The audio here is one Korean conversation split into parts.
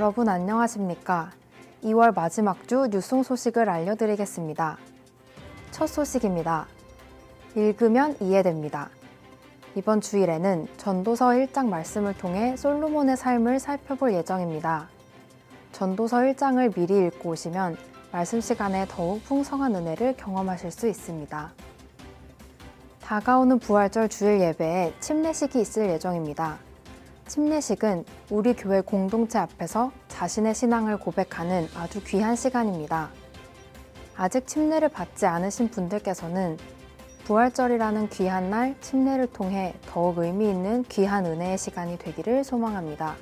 여러분 안녕하십니까? 2월 마지막 주 뉴송 소식을 알려드리겠습니다. 첫 소식입니다. 읽으면 이해됩니다. 이번 주일에는 전도서 1장 말씀을 통해 솔로몬의 삶을 살펴볼 예정입니다. 전도서 1장을 미리 읽고 오시면 말씀 시간에 더욱 풍성한 은혜를 경험하실 수 있습니다. 다가오는 부활절 주일 예배에 침례식이 있을 예정입니다. 침례식은 우리 교회 공동체 앞에서 자신의 신앙을 고백하는 아주 귀한 시간입니다. 아직 침례를 받지 않으신 분들께서는 부활절이라는 귀한 날 침례를 통해 더욱 의미 있는 귀한 은혜의 시간이 되기를 소망합니다.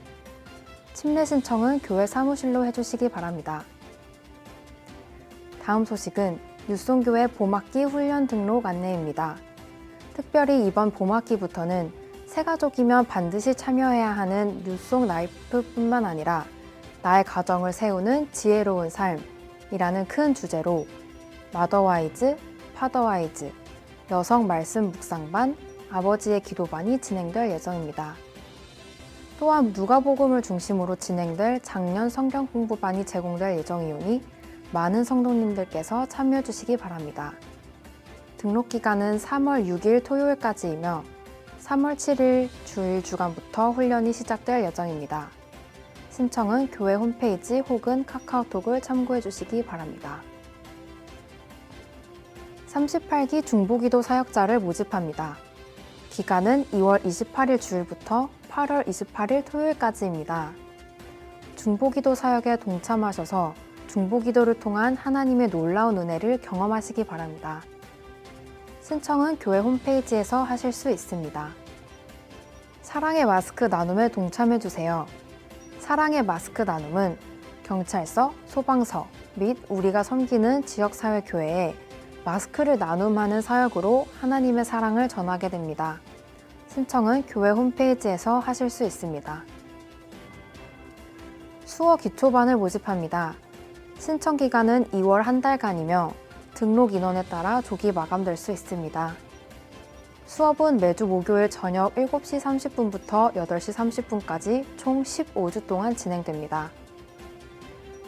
침례 신청은 교회 사무실로 해주시기 바랍니다. 다음 소식은 뉴송교회 봄학기 훈련 등록 안내입니다. 특별히 이번 봄학기부터는 새가족이면 반드시 참여해야 하는 뉴송 라이프뿐만 아니라 나의 가정을 세우는 지혜로운 삶이라는 큰 주제로 마더와이즈, 파더와이즈, 여성 말씀 묵상반, 아버지의 기도반이 진행될 예정입니다. 또한 누가복음을 중심으로 진행될 작년 성경 공부반이 제공될 예정이오니 많은 성도님들께서 참여해 주시기 바랍니다. 등록 기간은 3월 6일 토요일까지이며 3월 7일 주일 주간부터 훈련이 시작될 예정입니다. 신청은 교회 홈페이지 혹은 카카오톡을 참고해 주시기 바랍니다. 38기 중보기도 사역자를 모집합니다. 기간은 2월 28일 주일부터 8월 28일 토요일까지입니다. 중보기도 사역에 동참하셔서 중보기도를 통한 하나님의 놀라운 은혜를 경험하시기 바랍니다. 신청은 교회 홈페이지에서 하실 수 있습니다. 사랑의 마스크 나눔에 동참해주세요. 사랑의 마스크 나눔은 경찰서, 소방서 및 우리가 섬기는 지역사회교회에 마스크를 나눔하는 사역으로 하나님의 사랑을 전하게 됩니다. 신청은 교회 홈페이지에서 하실 수 있습니다. 수어 기초반을 모집합니다. 신청 기간은 2월 한 달간이며 등록 인원에 따라 조기 마감될 수 있습니다. 수업은 매주 목요일 저녁 7시 30분부터 8시 30분까지 총 15주 동안 진행됩니다.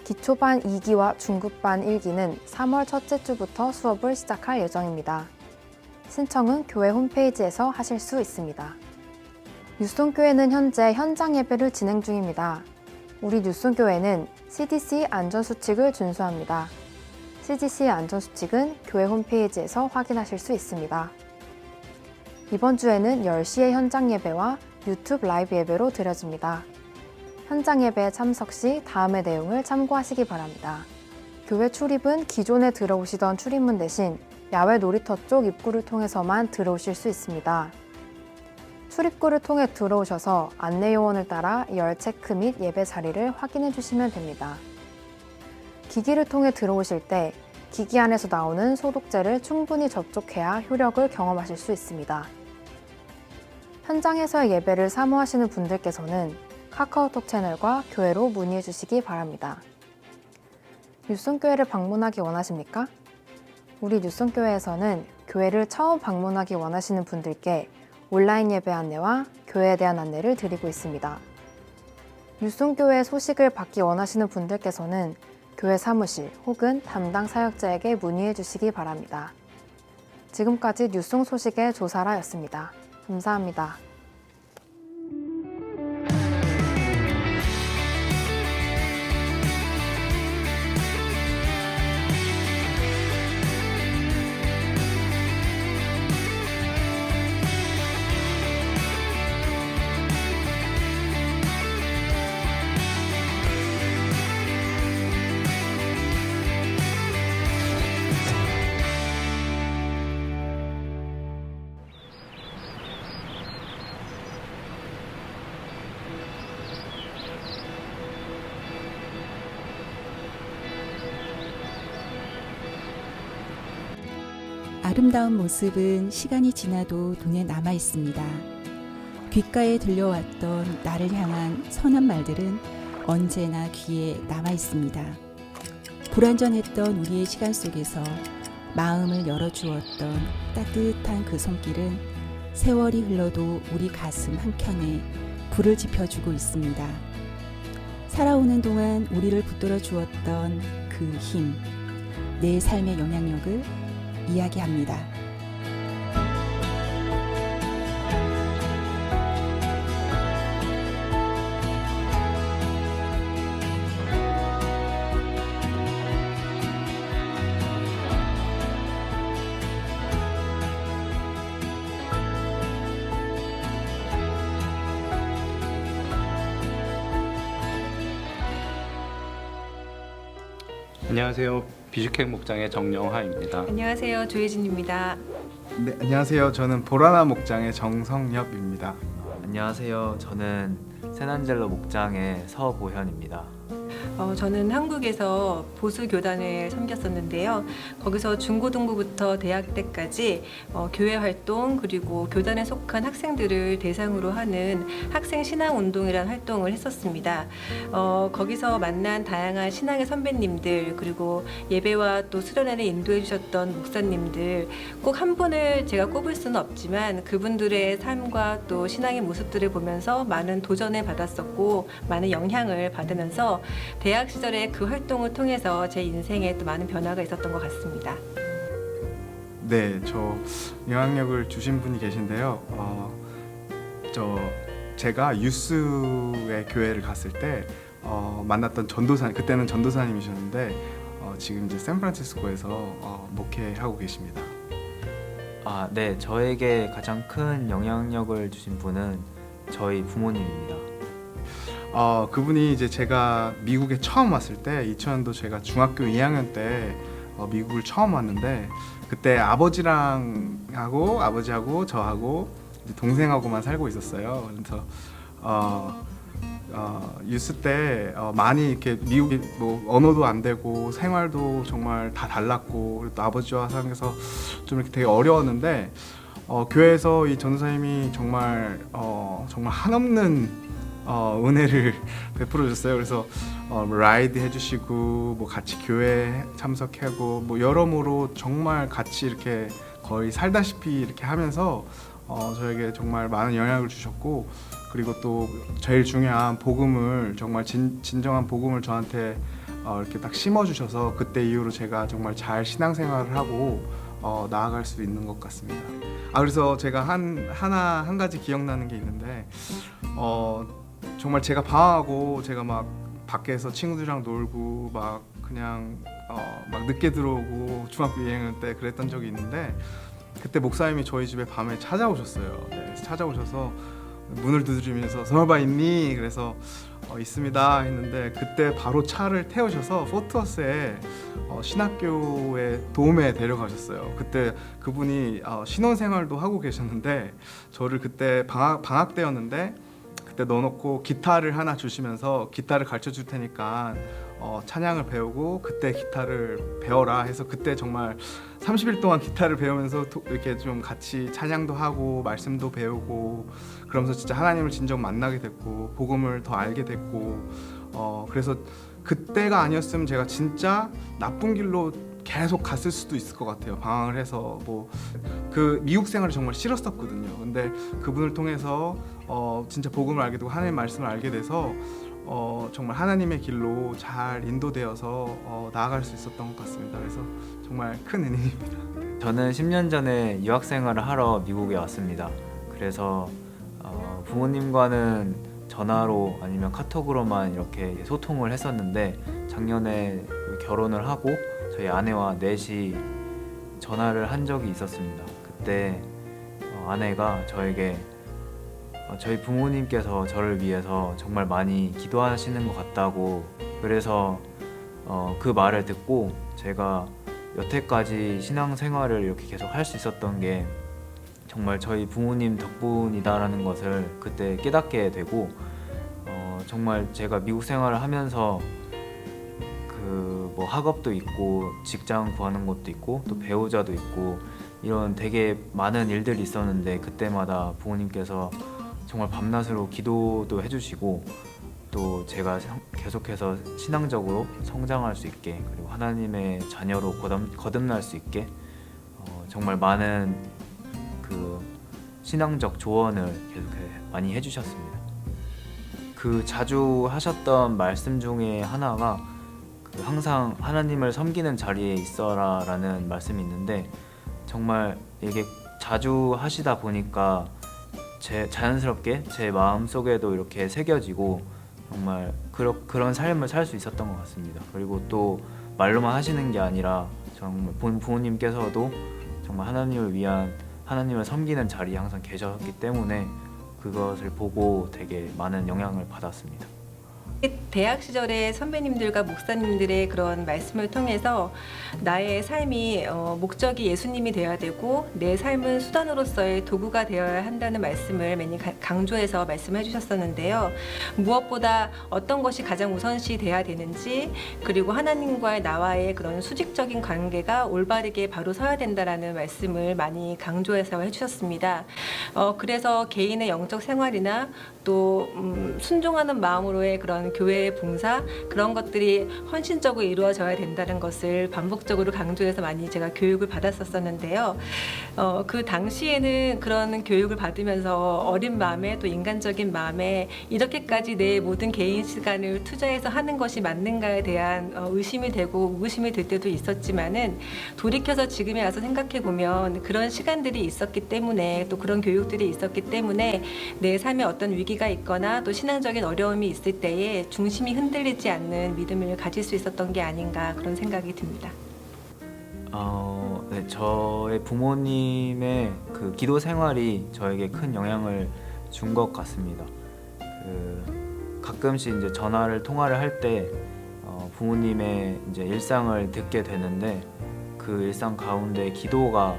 기초반 2기와 중급반 1기는 3월 첫째 주부터 수업을 시작할 예정입니다. 신청은 교회 홈페이지에서 하실 수 있습니다. 뉴송교회는 현재 현장 예배를 진행 중입니다. 우리 뉴송교회는 CDC 안전수칙을 준수합니다. CDC 안전수칙은 교회 홈페이지에서 확인하실 수 있습니다. 이번 주에는 10시에 현장 예배와 유튜브 라이브 예배로 드려집니다. 현장 예배에 참석 시 다음의 내용을 참고하시기 바랍니다. 교회 출입은 기존에 들어오시던 출입문 대신 야외 놀이터 쪽 입구를 통해서만 들어오실 수 있습니다. 출입구를 통해 들어오셔서 안내요원을 따라 열 체크 및 예배 자리를 확인해 주시면 됩니다. 기기를 통해 들어오실 때 기기 안에서 나오는 소독제를 충분히 접촉해야 효력을 경험하실 수 있습니다. 현장에서의 예배를 사모하시는 분들께서는 카카오톡 채널과 교회로 문의해 주시기 바랍니다. 뉴송교회를 방문하기 원하십니까? 우리 뉴송교회에서는 교회를 처음 방문하기 원하시는 분들께 온라인 예배 안내와 교회에 대한 안내를 드리고 있습니다. 뉴송교회 소식을 받기 원하시는 분들께서는 교회 사무실 혹은 담당 사역자에게 문의해 주시기 바랍니다. 지금까지 뉴송 소식의 조사라였습니다. 감사합니다. 아름다운 모습은 시간이 지나도 눈에 남아 있습니다. 귓가에 들려왔던 나를 향한 선한 말들은 언제나 귀에 남아 있습니다. 불완전했던 우리의 시간 속에서 마음을 열어주었던 따뜻한 그 손길은 세월이 흘러도 우리 가슴 한켠에 불을 지펴주고 있습니다. 살아오는 동안 우리를 붙들어 주었던 그 힘, 내 삶의 영향력을 이야기합니다. 안녕하세요. 비주택 목장의 정영하입니다. 안녕하세요. 조혜진입니다. 네, 안녕하세요. 저는 보라나 목장의 정성엽입니다. 안녕하세요. 저는 세난젤로 목장의 서보현입니다. 저는 한국에서 보수교단을 섬겼었는데요. 거기서 중고등부부터 대학 때까지 교회 활동 그리고 교단에 속한 학생들을 대상으로 하는 학생 신앙운동이라는 활동을 했었습니다. 거기서 만난 다양한 신앙의 선배님들 그리고 예배와 또 수련회를 인도해 주셨던 목사님들 꼭 한 분을 제가 꼽을 수는 없지만 그분들의 삶과 또 신앙의 모습들을 보면서 많은 도전을 받았었고 많은 영향을 받으면서 대학 시절에 그 활동을 통해서 제 인생에 또 많은 변화가 있었던 것 같습니다. 네, 저 영향력을 주신 분이 계신데요. 제가 유스의 교회를 갔을 때 만났던 전도사님, 그때는 전도사님이셨는데 지금 이제 샌프란시스코에서 목회하고 계십니다. 네. 저에게 가장 큰 영향력을 주신 분은 저희 부모님입니다. 그분이 이제 제가 미국에 처음 왔을 때 2000년도 제가 중학교 2학년 때 미국을 처음 왔는데 그때 아버지하고 저하고 이제 동생하고만 살고 있었어요. 그래서 유스 때 많이 이렇게 미국이 뭐 언어도 안 되고 생활도 정말 다 달랐고 그리고 또 아버지와 살면서 좀 이렇게 되게 어려웠는데 교회에서 이 전도사님이 정말 한없는 은혜를 베풀어 줬어요. 그래서 라이드 해주시고 뭐 같이 교회 참석하고 뭐 여러모로 정말 같이 이렇게 거의 살다시피 이렇게 하면서 저에게 정말 많은 영향을 주셨고 그리고 또 제일 중요한 복음을 정말 진정한 복음을 저한테 이렇게 딱 심어주셔서 그때 이후로 제가 정말 잘 신앙생활을 하고 나아갈 수 있는 것 같습니다. 그래서 제가 한 가지 기억나는 게 있는데 정말 제가 방황하고 제가 막 밖에서 친구들이랑 놀고 막 그냥 막 늦게 들어오고 중학교 2학년 때 그랬던 적이 있는데 그때 목사님이 저희 집에 밤에 찾아오셨어요. 네, 찾아오셔서 문을 두드리면서 선호바 있니? 그래서 있습니다 했는데 그때 바로 차를 태우셔서 포트워스에 신학교에 도움에 데려가셨어요. 그때 그분이 신혼생활도 하고 계셨는데 저를 그때 방학 때였는데 그때 넣어놓고 기타를 하나 주시면서 기타를 가르쳐 줄 테니까 찬양을 배우고 그때 기타를 배워라 해서 그때 정말 30일 동안 기타를 배우면서 이렇게 좀 같이 찬양도 하고 말씀도 배우고 그러면서 진짜 하나님을 진정 만나게 됐고 복음을 더 알게 됐고 그래서 그때가 아니었으면 제가 진짜 나쁜 길로 계속 갔을 수도 있을 것 같아요. 방황을 해서 뭐 그 미국 생활이 정말 싫었었거든요. 근데 그분을 통해서 진짜 복음을 알게 되고 하나님의 말씀을 알게 돼서 정말 하나님의 길로 잘 인도되어서 나아갈 수 있었던 것 같습니다. 그래서 정말 큰 은혜입니다. 저는 10년 전에 유학생활을 하러 미국에 왔습니다. 그래서 부모님과는 전화로 아니면 카톡으로만 이렇게 소통을 했었는데 작년에 결혼을 하고 저희 아내와 넷이 전화를 한 적이 있었습니다. 그때 아내가 저에게 저희 부모님께서 저를 위해서 정말 많이 기도하시는 것 같다고 그래서 그 말을 듣고 제가 여태까지 신앙생활을 이렇게 계속 할 수 있었던 게 정말 저희 부모님 덕분이다라는 것을 그때 깨닫게 되고 정말 제가 미국 생활을 하면서 그 뭐 학업도 있고 직장 구하는 것도 있고 또 배우자도 있고 이런 되게 많은 일들이 있었는데 그때마다 부모님께서 정말 밤낮으로 기도도 해주시고 또 제가 계속해서 신앙적으로 성장할 수 있게 그리고 하나님의 자녀로 거듭날 수 있게 정말 많은 그 신앙적 조언을 계속 많이 해주셨습니다. 그 자주 하셨던 말씀 중에 하나가 그 항상 하나님을 섬기는 자리에 있어라라는 말씀이 있는데 정말 이게 자주 하시다 보니까 자연스럽게 제 마음 속에도 이렇게 새겨지고 정말 그런 삶을 살 수 있었던 것 같습니다. 그리고 또 말로만 하시는 게 아니라 정말 부모님께서도 정말 하나님을 위한 하나님을 섬기는 자리에 항상 계셨기 때문에 그것을 보고 되게 많은 영향을 받았습니다. 대학 시절에 선배님들과 목사님들의 그런 말씀을 통해서 나의 삶이 목적이 예수님이 되어야 되고 내 삶은 수단으로서의 도구가 되어야 한다는 말씀을 많이 강조해서 말씀해 주셨었는데요. 무엇보다 어떤 것이 가장 우선시 돼야 되는지 그리고 하나님과의 나와의 그런 수직적인 관계가 올바르게 바로 서야 된다라는 말씀을 많이 강조해서 해주셨습니다. 그래서 개인의 영적 생활이나 또 순종하는 마음으로의 그런 교회의 봉사 그런 것들이 헌신적으로 이루어져야 된다는 것을 반복적으로 강조해서 많이 제가 교육을 받았었는데요. 그 당시에는 그런 교육을 받으면서 어린 마음에 또 인간적인 마음에 이렇게까지 내 모든 개인 시간을 투자해서 하는 것이 맞는가에 대한 의심이 되고 의구심이 들 때도 있었지만은 돌이켜서 지금에 와서 생각해 보면 그런 시간들이 있었기 때문에 또 그런 교육들이 있었기 때문에 내 삶에 어떤 위기가 있거나 또 신앙적인 어려움이 있을 때에 중심이 흔들리지 않는 믿음을 가질 수 있었던 게 아닌가 그런 생각이 듭니다. 네, 저의 부모님의 그 기도 생활이 저에게 큰 영향을 준 것 같습니다. 가끔씩 이제 통화를 할 때 부모님의 이제 일상을 듣게 되는데 그 일상 가운데 기도가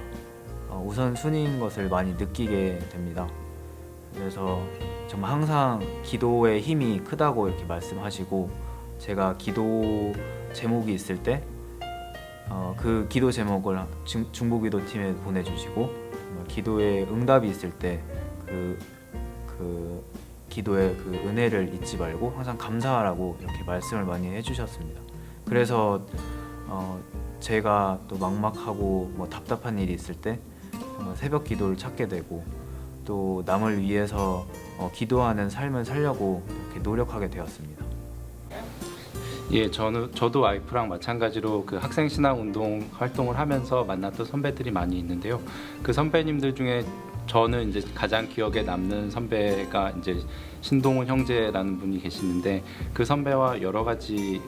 우선순위인 것을 많이 느끼게 됩니다. 그래서 정말 항상 기도의 힘이 크다고 이렇게 말씀하시고 제가 기도 제목이 있을 때 그 기도 제목을 중보기도팀에 보내주시고 기도에 응답이 있을 때 그 기도의 그 은혜를 잊지 말고 항상 감사하라고 이렇게 말씀을 많이 해주셨습니다. 그래서 제가 또 막막하고 뭐 답답한 일이 있을 때 새벽 기도를 찾게 되고 또 남을 위해서 기도하는 삶을 살려고 이렇게 노력하게 되었습니다. 예, 저도 와이프랑 마찬가지로 그 학생 신앙 운동 활동을 하면서 만났던 선배들이 많이 있는데요. 그 선배님들 중에 저는 이제 가장 기억에 남는 선배가 이제 신동훈 형제라는 분이 계시는데 그 선배와 여러 가지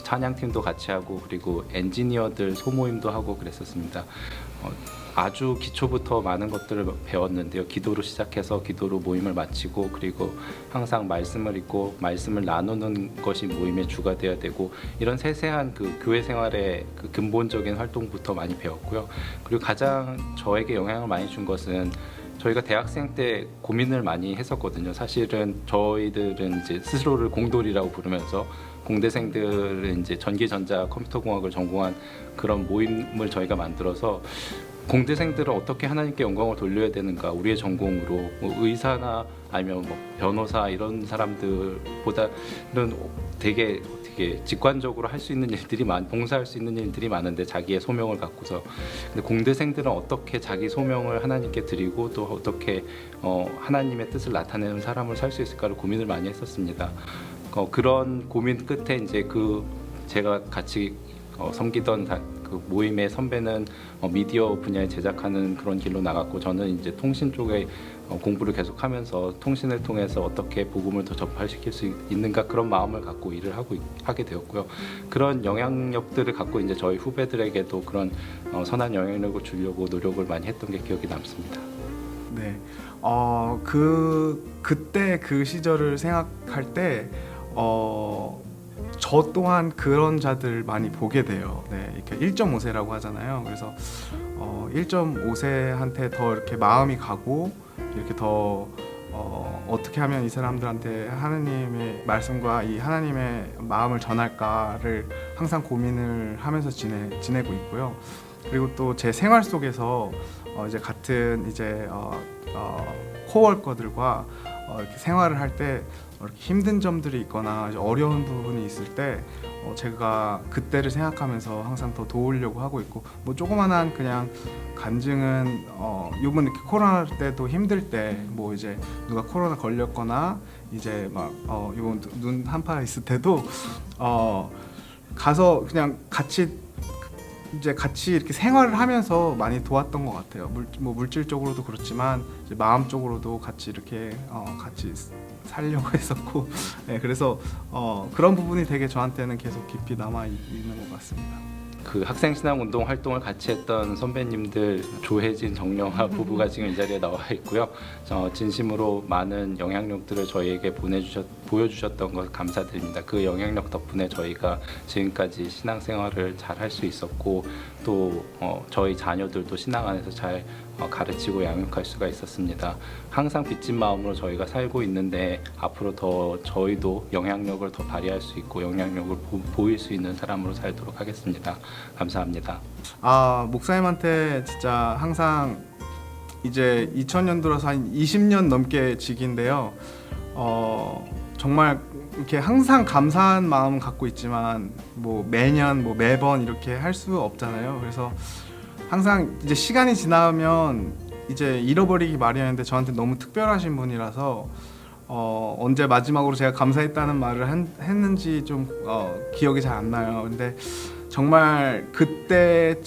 찬양팀도 같이 하고 그리고 엔지니어들 소모임도 하고 그랬었습니다. 아주 기초부터 많은 것들을 배웠는데요. 기도로 시작해서 기도로 모임을 마치고 그리고 항상 말씀을 읽고 말씀을 나누는 것이 모임의 주가 되어야 되고 이런 세세한 그 교회 생활의 그 근본적인 활동부터 많이 배웠고요. 그리고 가장 저에게 영향을 많이 준 것은 저희가 대학생 때 고민을 많이 했었거든요. 사실은 저희들은 이제 스스로를 공돌이라고 부르면서 공대생들은 이제 전기전자 컴퓨터공학을 전공한 그런 모임을 저희가 만들어서 공대생들은 어떻게 하나님께 영광을 돌려야 되는가 우리의 전공으로 뭐 의사나 아니면 뭐 변호사 이런 사람들보다는 되게 직관적으로 할 수 있는 일들이 봉사할 수 있는 일들이 많은데 자기의 소명을 갖고서 근데 공대생들은 어떻게 자기 소명을 하나님께 드리고 또 어떻게 하나님의 뜻을 나타내는 사람을 살 수 있을까를 고민을 많이 했었습니다. 그런 고민 끝에 이제 제가 같이 섬기던 그 모임의 선배는 미디어 분야에 제작하는 그런 길로 나갔고 저는 이제 통신 쪽에 공부를 계속하면서 통신을 통해서 어떻게 복음을 더 전파시킬 수 있는가 그런 마음을 갖고 일을 하게 되었고요. 그런 영향력들을 갖고 이제 저희 후배들에게도 그런 선한 영향력을 주려고 노력을 많이 했던 게 기억이 남습니다. 네, 그때 그 시절을 생각할 때 저 또한 그런 자들 많이 보게 돼요. 네, 이렇게 1.5세라고 하잖아요. 그래서 1.5세한테 더 이렇게 마음이 가고 이렇게 더 어떻게 하면 이 사람들한테 하나님의 말씀과 이 하나님의 마음을 전할까를 항상 고민을 하면서 지내고 있고요. 그리고 또 제 생활 속에서 이제 같은 이제 코워커들과 이렇게 생활을 할 때 이렇게 힘든 점들이 있거나 어려운 부분이 있을 때 제가 그때를 생각하면서 항상 더 도우려고 하고 있고, 뭐 조그만한 그냥 간증은 요번 이렇게 코로나 때도 힘들 때 뭐 이제 누가 코로나 걸렸거나 이제 막 요번 눈 한파 있을 때도 가서 그냥 같이 이렇게 생활을 하면서 많이 도왔던 것 같아요. 물질적으로도 그렇지만 이제 마음적으로도 같이 이렇게 같이 살려고 했었고, 네, 그래서 그런 부분이 되게 저한테는 계속 깊이 남아 있는 것 같습니다. 그 학생신앙운동 활동을 같이 했던 선배님들 조혜진, 정영아 부부가 지금 이 자리에 나와 있고요. 진심으로 많은 영향력들을 저희에게 보여주셨던 것 감사드립니다. 그 영향력 덕분에 저희가 지금까지 신앙생활을 잘 할 수 있었고, 또 저희 자녀들도 신앙 안에서 잘 가르치고 양육할 수가 있었습니다. 항상 빚진 마음으로 저희가 살고 있는데 앞으로 더 저희도 영향력을 더 발휘할 수 있고 영향력을 보일 수 있는 사람으로 살도록 하겠습니다. 감사합니다. 목사님한테 진짜 항상 이제 2000년도라서 한 20년 넘게 직인데요. 정말 이렇게 항상 감사한 마음 갖고 있지만 뭐 매년 뭐 매번 이렇게 할 수 없잖아요. 그래서 항상 이제 시간이 지나면 이제 잃어버리기 마련인데 저한테 너무 특별하신 분이라서 언제 마지막으로 제가 감사했다는 말을 했는지 좀 기억이 잘 안 나요. 근데 정말 그때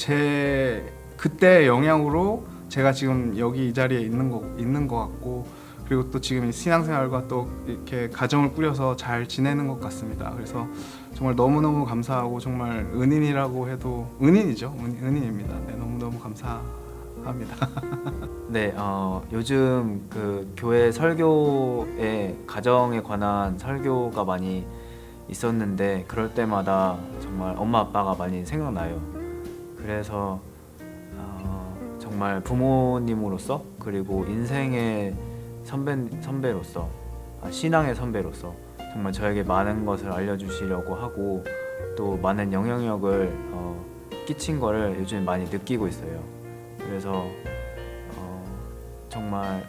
그때의 영향으로 제가 지금 여기 이 자리에 있는 것 같고, 그리고 또 지금 신앙생활과 또 이렇게 가정을 꾸려서 잘 지내는 것 같습니다. 그래서 정말 너무너무 감사하고 정말 은인이라고 해도 은인이죠. 은인입니다. 네, 너무너무 감사합니다. 네, 요즘 그 교회 설교에 가정에 관한 설교가 많이 있었는데 그럴 때마다 정말 엄마 아빠가 많이 생각나요. 그래서 정말 부모님으로서 그리고 인생의 선배로서 신앙의 선배로서 정말 저에게 많은 것을 알려주시려고 하고 또 많은 영향력을 끼친 거를 요즘 많이 느끼고 있어요. 그래서 정말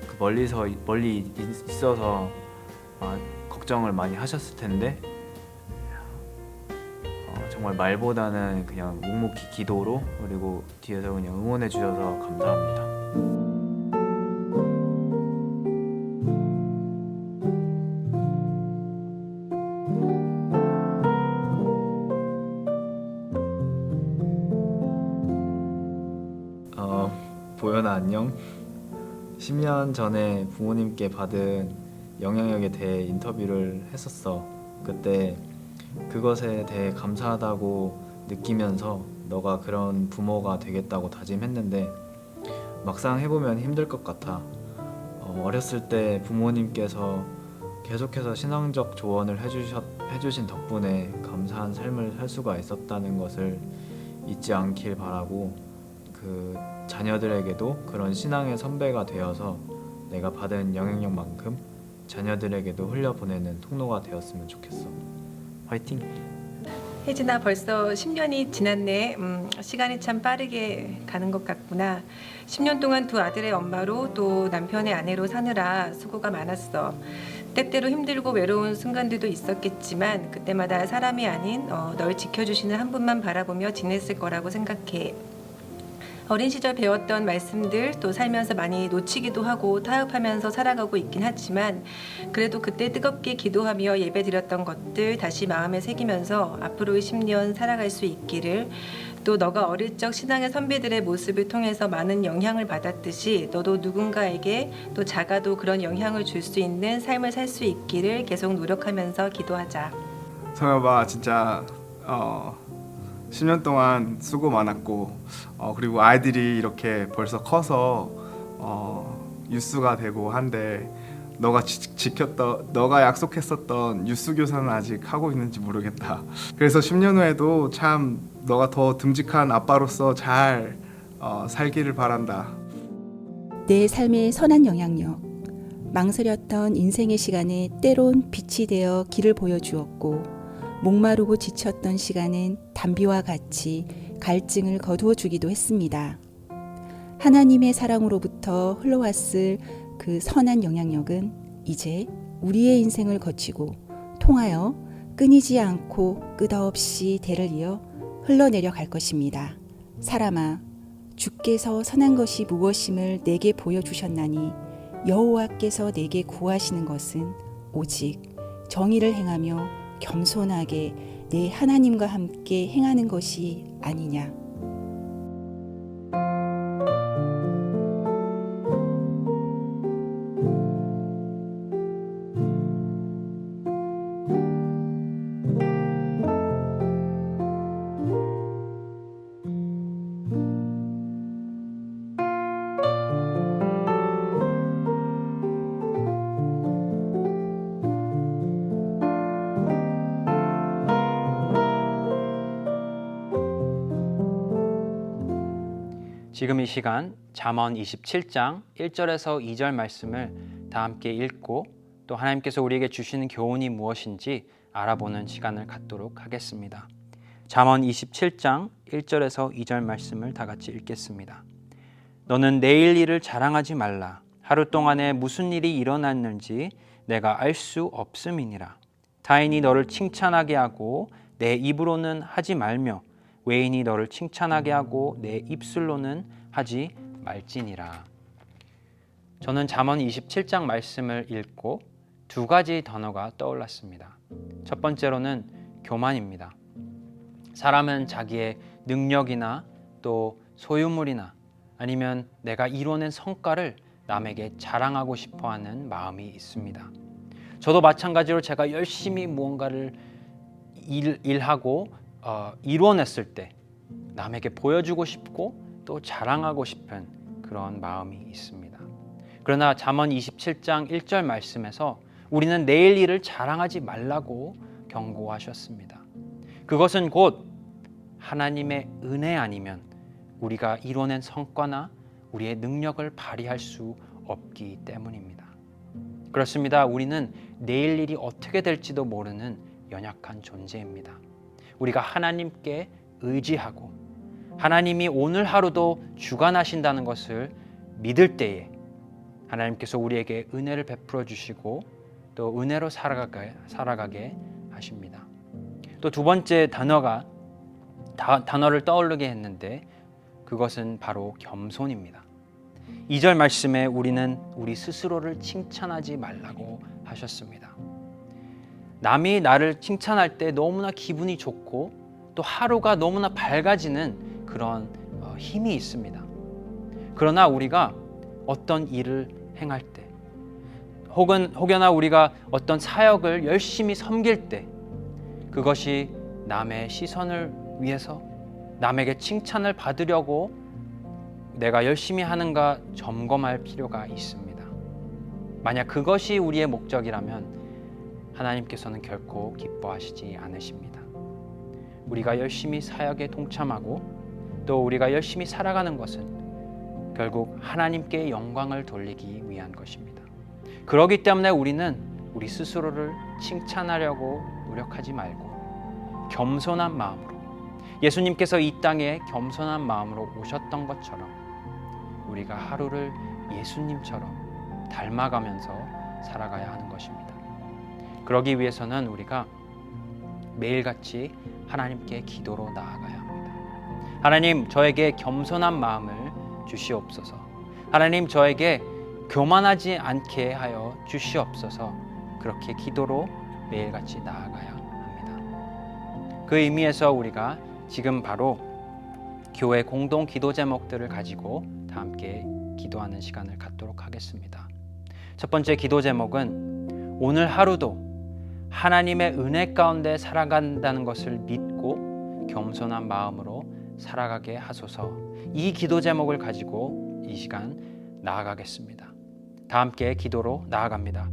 그 멀리 있어서 걱정을 많이 하셨을 텐데 정말 말보다는 그냥 묵묵히 기도로 그리고 뒤에서 그냥 응원해 주셔서 감사합니다. 보현아 안녕. 10년 전에 부모님께 받은 영향력에 대해 인터뷰를 했었어. 그때 그것에 대해 감사하다고 느끼면서 너가 그런 부모가 되겠다고 다짐했는데 막상 해보면 힘들 것 같아. 어렸을 때 부모님께서 계속해서 신앙적 조언을 해주신 덕분에 감사한 삶을 살 수가 있었다는 것을 잊지 않길 바라고, 그 자녀들에게도 그런 신앙의 선배가 되어서 내가 받은 영향력만큼 자녀들에게도 흘려보내는 통로가 되었으면 좋겠어. 화이팅! 혜진아, 벌써 10년이 지났네. 시간이 참 빠르게 가는 것 같구나. 10년 동안 두 아들의 엄마로 또 남편의 아내로 사느라 수고가 많았어. 때때로 힘들고 외로운 순간들도 있었겠지만 그때마다 사람이 아닌 널 지켜주시는 한 분만 바라보며 지냈을 거라고 생각해. 어린 시절 배웠던 말씀들 또 살면서 많이 놓치기도 하고 타협하면서 살아가고 있긴 하지만 그래도 그때 뜨겁게 기도하며 예배드렸던 것들 다시 마음에 새기면서 앞으로의 10년 살아갈 수 있기를, 또 너가 어릴 적 신앙의 선배들의 모습을 통해서 많은 영향을 받았듯이 너도 누군가에게 또 작아도 그런 영향을 줄 수 있는 삶을 살 수 있기를 계속 노력하면서 기도하자. 성엽아, 진짜 10년 동안 수고 많았고, 그리고 아이들이 이렇게 벌써 커서 유스가 되고 한데 너가 약속했었던 유스 교사는 아직 하고 있는지 모르겠다. 그래서 10년 후에도 참 너가 더 듬직한 아빠로서 잘 살기를 바란다. 내 삶의 선한 영향력. 망설였던 인생의 시간에 때론 빛이 되어 길을 보여주었고, 목마르고 지쳤던 시간엔 담비와 같이 갈증을 거두어 주기도 했습니다. 하나님의 사랑으로부터 흘러왔을 그 선한 영향력은 이제 우리의 인생을 거치고 통하여 끊이지 않고 끝없이 대를 이어 흘러내려 갈 것입니다. 사람아, 주께서 선한 것이 무엇임을 내게 보여주셨나니 여호와께서 내게 구하시는 것은 오직 정의를 행하며 겸손하게 내 하나님과 함께 행하는 것이 아니냐. 지금 이 시간 잠언 27장 1절에서 2절 말씀을 다 함께 읽고 또 하나님께서 우리에게 주시는 교훈이 무엇인지 알아보는 시간을 갖도록 하겠습니다. 잠언 27장 1절에서 2절 말씀을 다 같이 읽겠습니다. 너는 내일 일을 자랑하지 말라. 하루 동안에 무슨 일이 일어났는지 내가 알 수 없음이니라. 타인이 너를 칭찬하게 하고 내 입으로는 하지 말며 외인이 너를 칭찬하게 하고 내 입술로는 하지 말지니라. 저는 잠언 27장 말씀을 읽고 두 가지 단어가 떠올랐습니다. 첫 번째로는 교만입니다. 사람은 자기의 능력이나 또 소유물이나 아니면 내가 이뤄낸 성과를 남에게 자랑하고 싶어하는 마음이 있습니다. 저도 마찬가지로 제가 열심히 무언가를 일하고 이뤄냈을 때 남에게 보여주고 싶고 또 자랑하고 싶은 그런 마음이 있습니다. 그러나 잠언 27장 1절 말씀에서 우리는 내일 일을 자랑하지 말라고 경고하셨습니다. 그것은 곧 하나님의 은혜 아니면 우리가 이뤄낸 성과나 우리의 능력을 발휘할 수 없기 때문입니다. 그렇습니다. 우리는 내일 일이 어떻게 될지도 모르는 연약한 존재입니다. 우리가 하나님께 의지하고 하나님이 오늘 하루도 주관하신다는 것을 믿을 때에 하나님께서 우리에게 은혜를 베풀어 주시고 또 은혜로 살아가게 하십니다. 또 두 번째 단어를 떠오르게 했는데 그것은 바로 겸손입니다. 2절 말씀에 우리는 우리 스스로를 칭찬하지 말라고 하셨습니다. 남이 나를 칭찬할 때 너무나 기분이 좋고 또 하루가 너무나 밝아지는 그런 힘이 있습니다. 그러나 우리가 어떤 일을 행할 때 혹여나 우리가 어떤 사역을 열심히 섬길 때 그것이 남의 시선을 위해서 남에게 칭찬을 받으려고 내가 열심히 하는가 점검할 필요가 있습니다. 만약 그것이 우리의 목적이라면 하나님께서는 결코 기뻐하시지 않으십니다. 우리가 열심히 사역에 동참하고 또 우리가 열심히 살아가는 것은 결국 하나님께 영광을 돌리기 위한 것입니다. 그렇기 때문에 우리는 우리 스스로를 칭찬하려고 노력하지 말고 겸손한 마음으로 예수님께서 이 땅에 겸손한 마음으로 오셨던 것처럼 우리가 하루를 예수님처럼 닮아가면서 살아가야 하는 것입니다. 그러기 위해서는 우리가 매일같이 하나님께 기도로 나아가야 합니다. 하나님, 저에게 겸손한 마음을 주시옵소서. 하나님, 저에게 교만하지 않게 하여 주시옵소서. 그렇게 기도로 매일같이 나아가야 합니다. 그 의미에서 우리가 지금 바로 교회 공동 기도 제목들을 가지고 다 함께 기도하는 시간을 갖도록 하겠습니다. 첫 번째 기도 제목은 오늘 하루도 하나님의 은혜 가운데 살아간다는 것을 믿고 겸손한 마음으로 살아가게 하소서. 이 기도 제목을 가지고 이 시간 나아가겠습니다. 다 함께 기도로 나아갑니다.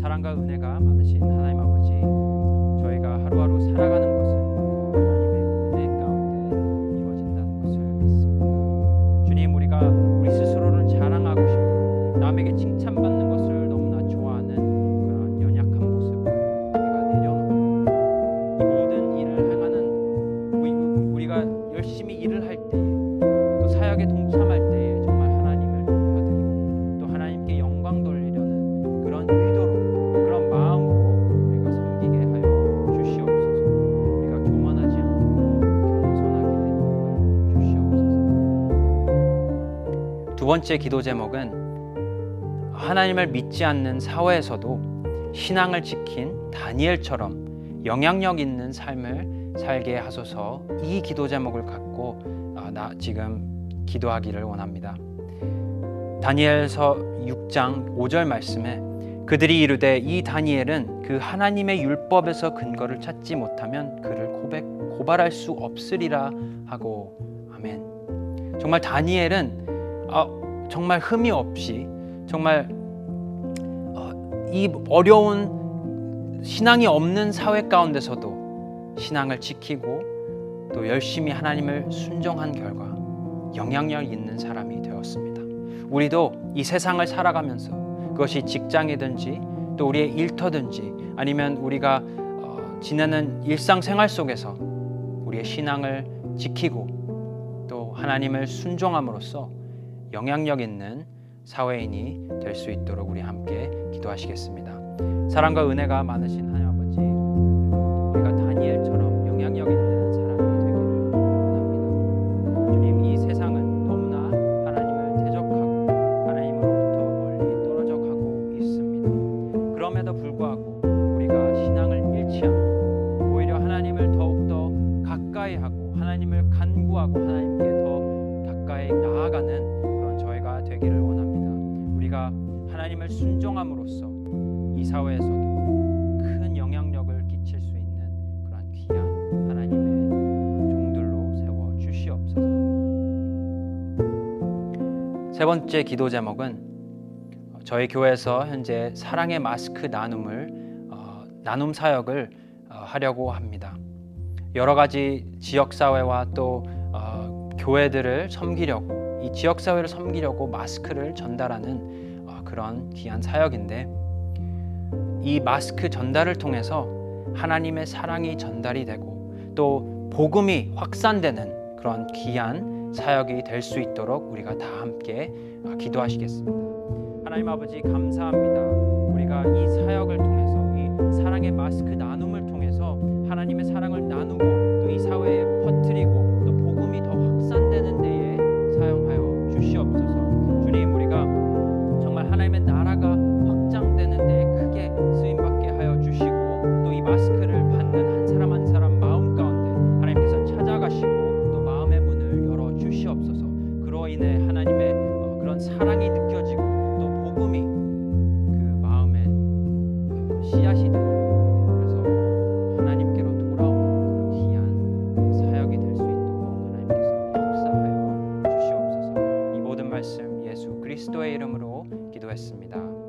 사랑과 은혜가 많으신 하나님 아버지, 저희가 하루하루 살아가는 것은 하나님의 은혜 가운데 이루어진다는 것을 믿습니다. 주님, 우리가 우리 스스로를 자랑하고 싶고 남에게 칭찬받는 것을 너무나 좋아하는 그런 연약한 모습을 우리가 내려놓고 이 모든 일을 행하는 우리가 열심히 일을 할 때에 또 사역에 동참할 때에 정말 하나님을 높여드리고 또 하나님께 영광 돌리고 두 번째 기도 제목은 하나님을 믿지 않는 사회에서도 신앙을 지킨 다니엘처럼 영향력 있는 삶을 살게 하소서. 이 기도 제목을 갖고 지금 기도하기를 원합니다. 다니엘서 6장 5절 말씀에 그들이 이르되 이 다니엘은 그 하나님의 율법에서 근거를 찾지 못하면 그를 고발할 수 없으리라 하고. 아멘. 정말 다니엘은 정말 흠이 없이 정말 이 어려운 신앙이 없는 사회 가운데서도 신앙을 지키고 또 열심히 하나님을 순종한 결과 영향력 있는 사람이 되었습니다. 우리도 이 세상을 살아가면서 그것이 직장이든지 또 우리의 일터든지 아니면 우리가 지내는 일상생활 속에서 우리의 신앙을 지키고 또 하나님을 순종함으로써 영향력 있는 사회인이 될 수 있도록 우리 함께 기도하시겠습니다. 사랑과 은혜가 많으신 하나님 아버지, 우리가 다니엘처럼 영향력 있는 사람이 되기를 원합니다. 주님, 이 세상은 너무나 하나님을 대적하고 하나님으로부터 멀리 떨어져 가고 있습니다. 그럼에도 불구하고 우리가 신앙을 잃지 않고 오히려 하나님을 더욱더 가까이 하고 하나님을 간구하고 하나님께 더 가까이 나아가는 그런 저희가 되기를 원합니다. 우리가 하나님을 순종함으로써 이 사회에서도 큰 영향력을 끼칠 수 있는 그런 귀한 하나님의 종들로 세워 주시옵소서. 세 번째 기도 제목은 저희 교회에서 현재 사랑의 마스크 나눔 사역을 하려고 합니다. 여러 가지 지역 사회와 또 교회들을 섬기려고, 이 지역 사회를 섬기려고 마스크를 전달하는 그런 귀한 사역인데, 이 마스크 전달을 통해서 하나님의 사랑이 전달이 되고 또 복음이 확산되는 그런 귀한 사역이 될 수 있도록 우리가 다 함께 기도하시겠습니다. 하나님 아버지, 감사합니다. 우리가 이 사역을 통해서, 이 사랑의 마스크 나눔을 통해서 하나님의 사랑을 나누고 또 이 사회에 퍼뜨리고 또 복음이 더 확산되는 데에 사용하여 주시옵소서. 주님, 우리가 정말 하나님의 나라가 확장되는 데에 크게 쓰임받게 하여 주시고 또 이 마스크를 받는 한 사람 한 사람 마음 가운데 하나님께서 찾아가시고 또 마음의 문을 열어 주시옵소서. 그로 인해 하나님의 그런 사랑이 느껴지고 또 복음이 그 마음에 씨앗이 되고, 그래서 하나님께로 돌아오는 그런 귀한 사역이 될 수 있도록 하나님께서 역사하여 주시옵소서. 이 모든 말씀 예수 그리스도의 이름으로 기도했습니다.